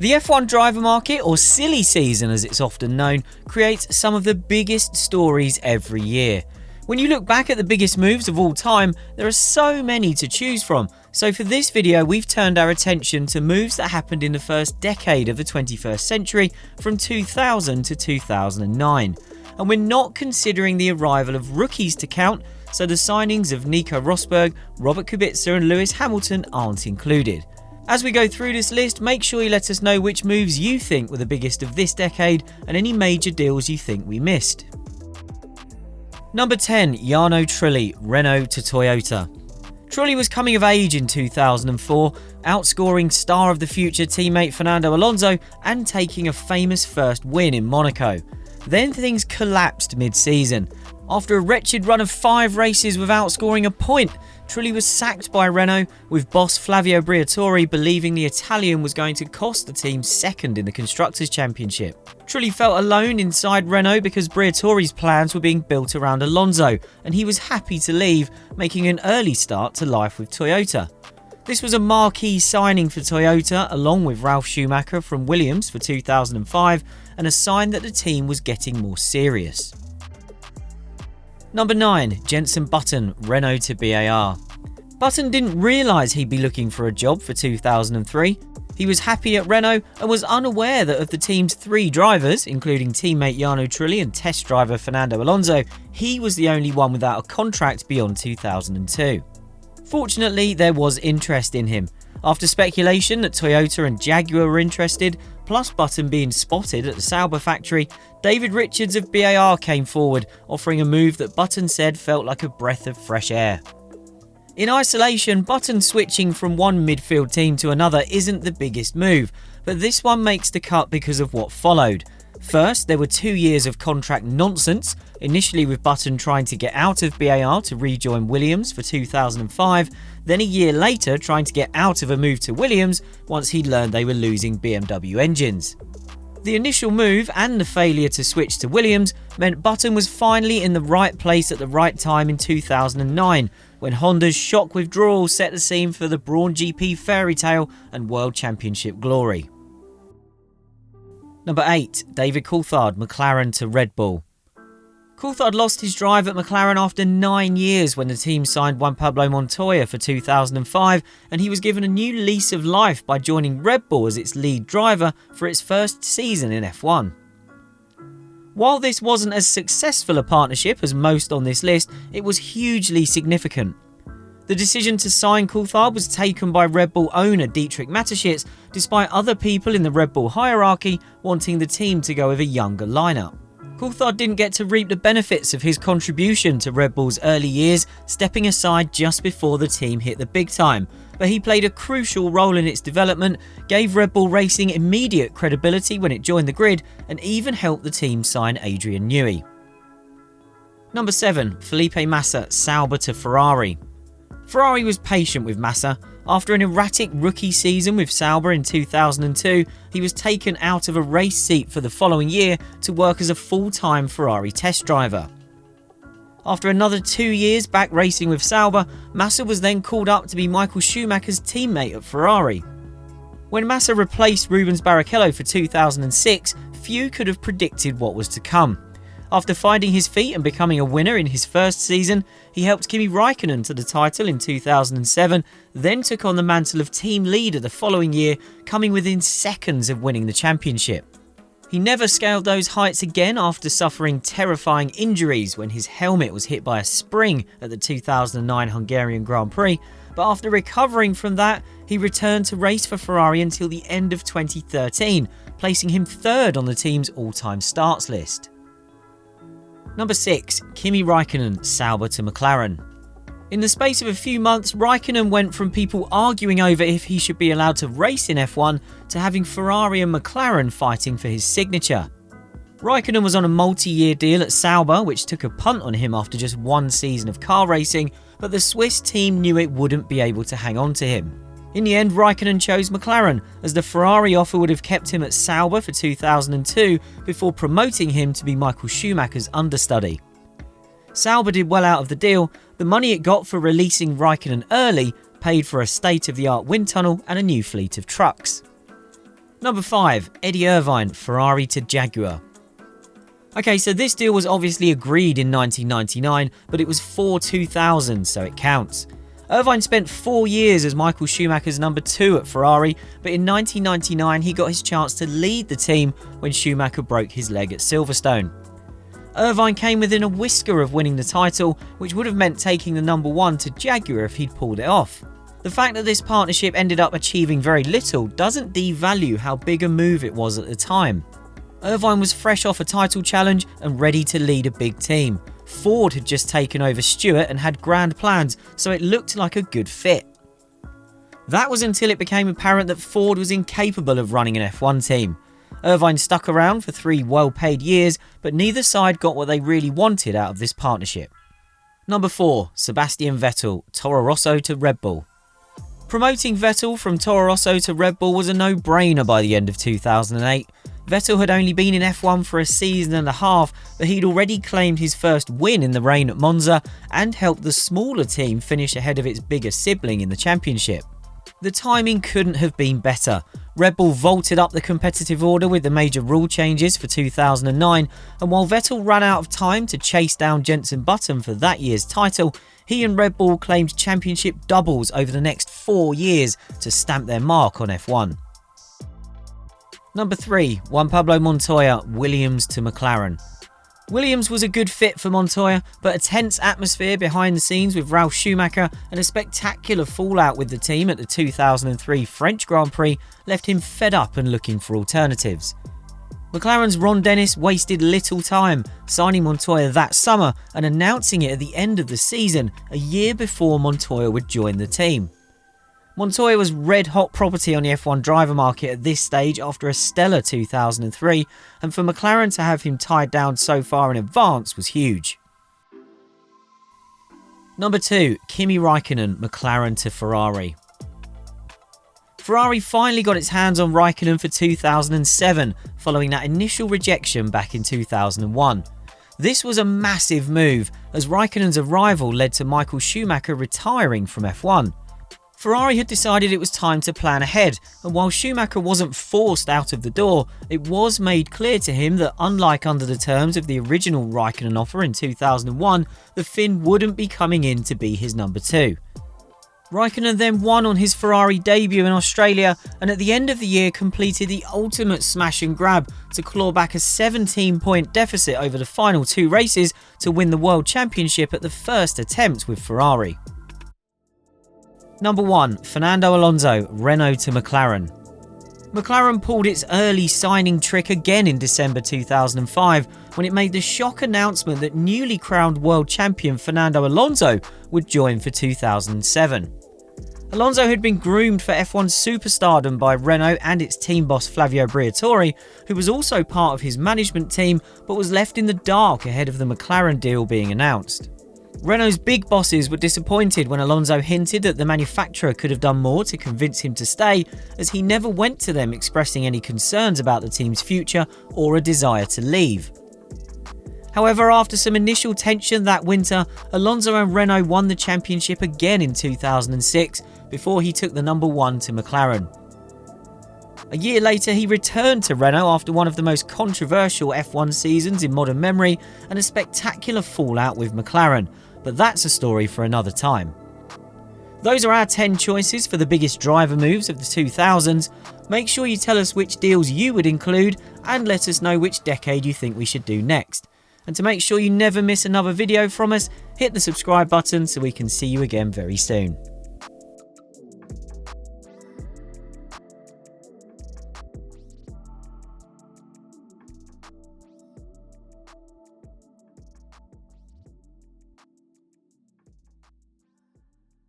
The F1 driver market, or silly season as it's often known, creates some of the biggest stories every year. When you look back at the biggest moves of all time, there are so many to choose from. So for this video, we've turned our attention to moves that happened in the first decade of the 21st century, from 2000 to 2009. And we're not considering the arrival of rookies to count, so the signings of Nico Rosberg, Robert Kubica and Lewis Hamilton aren't included. As we go through this list, make sure you let us know which moves you think were the biggest of this decade and any major deals you think we missed. Number 10. Jarno Trulli, Renault to Toyota. Trulli was coming of age in 2004, outscoring star of the future teammate Fernando Alonso and taking a famous first win in Monaco. Then things collapsed mid-season. After a wretched run of 5 races without scoring a point, Trulli was sacked by Renault, with boss Flavio Briatore believing the Italian was going to cost the team second in the Constructors' Championship. Trulli felt alone inside Renault because Briatore's plans were being built around Alonso, and he was happy to leave, making an early start to life with Toyota. This was a marquee signing for Toyota, along with Ralf Schumacher from Williams for 2005, and a sign that the team was getting more serious. Number 9. Jenson Button, Renault to BAR. Button didn't realise he'd be looking for a job for 2003. He was happy at Renault and was unaware that of the team's 3 drivers, including teammate Jarno Trulli and test driver Fernando Alonso, he was the only one without a contract beyond 2002. Fortunately, there was interest in him. After speculation that Toyota and Jaguar were interested, plus Button being spotted at the Sauber factory, David Richards of BAR came forward, offering a move that Button said felt like a breath of fresh air. In isolation, Button switching from one midfield team to another isn't the biggest move, but this one makes the cut because of what followed. First, there were 2 years of contract nonsense, initially with Button trying to get out of BAR to rejoin Williams for 2005, then a year later trying to get out of a move to Williams once he'd learned they were losing BMW engines. The initial move and the failure to switch to Williams meant Button was finally in the right place at the right time in 2009, when Honda's shock withdrawal set the scene for the Brawn GP fairy tale and World Championship glory. Number 8. David Coulthard, McLaren to Red Bull. Coulthard lost his drive at McLaren after 9 years when the team signed Juan Pablo Montoya for 2005, and he was given a new lease of life by joining Red Bull as its lead driver for its first season in F1. While this wasn't as successful a partnership as most on this list, it was hugely significant. The decision to sign Coulthard was taken by Red Bull owner Dietrich Mateschitz, despite other people in the Red Bull hierarchy wanting the team to go with a younger lineup. Coulthard didn't get to reap the benefits of his contribution to Red Bull's early years, stepping aside just before the team hit the big time, but he played a crucial role in its development, gave Red Bull Racing immediate credibility when it joined the grid, and even helped the team sign Adrian Newey. Number 7. Felipe Massa, Sauber to Ferrari. Ferrari was patient with Massa. After an erratic rookie season with Sauber in 2002, he was taken out of a race seat for the following year to work as a full-time Ferrari test driver. After another 2 years back racing with Sauber, Massa was then called up to be Michael Schumacher's teammate at Ferrari. When Massa replaced Rubens Barrichello for 2006, few could have predicted what was to come. After finding his feet and becoming a winner in his first season, he helped Kimi Raikkonen to the title in 2007, then took on the mantle of team leader the following year, coming within seconds of winning the championship. He never scaled those heights again after suffering terrifying injuries when his helmet was hit by a spring at the 2009 Hungarian Grand Prix, but after recovering from that, he returned to race for Ferrari until the end of 2013, placing him 3rd on the team's all-time starts list. Number 6. Kimi Raikkonen, Sauber to McLaren. In the space of a few months, Raikkonen went from people arguing over if he should be allowed to race in F1 to having Ferrari and McLaren fighting for his signature. Raikkonen was on a multi-year deal at Sauber, which took a punt on him after just 1 season of car racing, but the Swiss team knew it wouldn't be able to hang on to him. In the end, Raikkonen chose McLaren, as the Ferrari offer would have kept him at Sauber for 2002 before promoting him to be Michael Schumacher's understudy. Sauber did well out of the deal. The money it got for releasing Raikkonen early paid for a state-of-the-art wind tunnel and a new fleet of trucks. Number 5. Eddie Irvine, Ferrari to Jaguar. Okay, so this deal was obviously agreed in 1999, but it was for 2000, so it counts. Irvine spent 4 years as Michael Schumacher's number 2 at Ferrari, but in 1999 he got his chance to lead the team when Schumacher broke his leg at Silverstone. Irvine came within a whisker of winning the title, which would have meant taking the number 1 to Jaguar if he'd pulled it off. The fact that this partnership ended up achieving very little doesn't devalue how big a move it was at the time. Irvine was fresh off a title challenge and ready to lead a big team. Ford had just taken over Stewart and had grand plans, so it looked like a good fit. That was until it became apparent that Ford was incapable of running an F1 team. Irvine stuck around for 3 well-paid years, but neither side got what they really wanted out of this partnership. Number 4. Sebastian Vettel, Toro Rosso to Red Bull. Promoting Vettel from Toro Rosso to Red Bull was a no-brainer by the end of 2008. Vettel had only been in F1 for a season and a half, but he'd already claimed his first win in the rain at Monza and helped the smaller team finish ahead of its bigger sibling in the championship. The timing couldn't have been better. Red Bull vaulted up the competitive order with the major rule changes for 2009, and while Vettel ran out of time to chase down Jenson Button for that year's title, he and Red Bull claimed championship doubles over the next 4 years to stamp their mark on F1. Number 3. Juan Pablo Montoya, Williams to McLaren. Williams was a good fit for Montoya, but a tense atmosphere behind the scenes with Ralf Schumacher and a spectacular fallout with the team at the 2003 French Grand Prix left him fed up and looking for alternatives. McLaren's Ron Dennis wasted little time, signing Montoya that summer and announcing it at the end of the season, a year before Montoya would join the team. Montoya was red-hot property on the F1 driver market at this stage after a stellar 2003, and for McLaren to have him tied down so far in advance was huge. Number 2. Kimi Raikkonen, McLaren to Ferrari. Ferrari finally got its hands on Raikkonen for 2007, following that initial rejection back in 2001. This was a massive move, as Raikkonen's arrival led to Michael Schumacher retiring from F1. Ferrari had decided it was time to plan ahead, and while Schumacher wasn't forced out of the door, it was made clear to him that unlike under the terms of the original Raikkonen offer in 2001, the Finn wouldn't be coming in to be his number 2. Raikkonen then won on his Ferrari debut in Australia, and at the end of the year completed the ultimate smash and grab to claw back a 17-point deficit over the final 2 races to win the World Championship at the first attempt with Ferrari. Number 1. Fernando Alonso, Renault to McLaren. McLaren pulled its early signing trick again in December 2005 when it made the shock announcement that newly crowned world champion Fernando Alonso would join for 2007. Alonso had been groomed for F1 superstardom by Renault and its team boss Flavio Briatore, who was also part of his management team but was left in the dark ahead of the McLaren deal being announced. Renault's big bosses were disappointed when Alonso hinted that the manufacturer could have done more to convince him to stay, as he never went to them expressing any concerns about the team's future or a desire to leave. However, after some initial tension that winter, Alonso and Renault won the championship again in 2006 before he took the number 1 to McLaren. A year later, he returned to Renault after one of the most controversial F1 seasons in modern memory and a spectacular fallout with McLaren, but that's a story for another time. Those are our 10 choices for the biggest driver moves of the 2000s. Make sure you tell us which deals you would include and let us know which decade you think we should do next. And to make sure you never miss another video from us, hit the subscribe button so we can see you again very soon.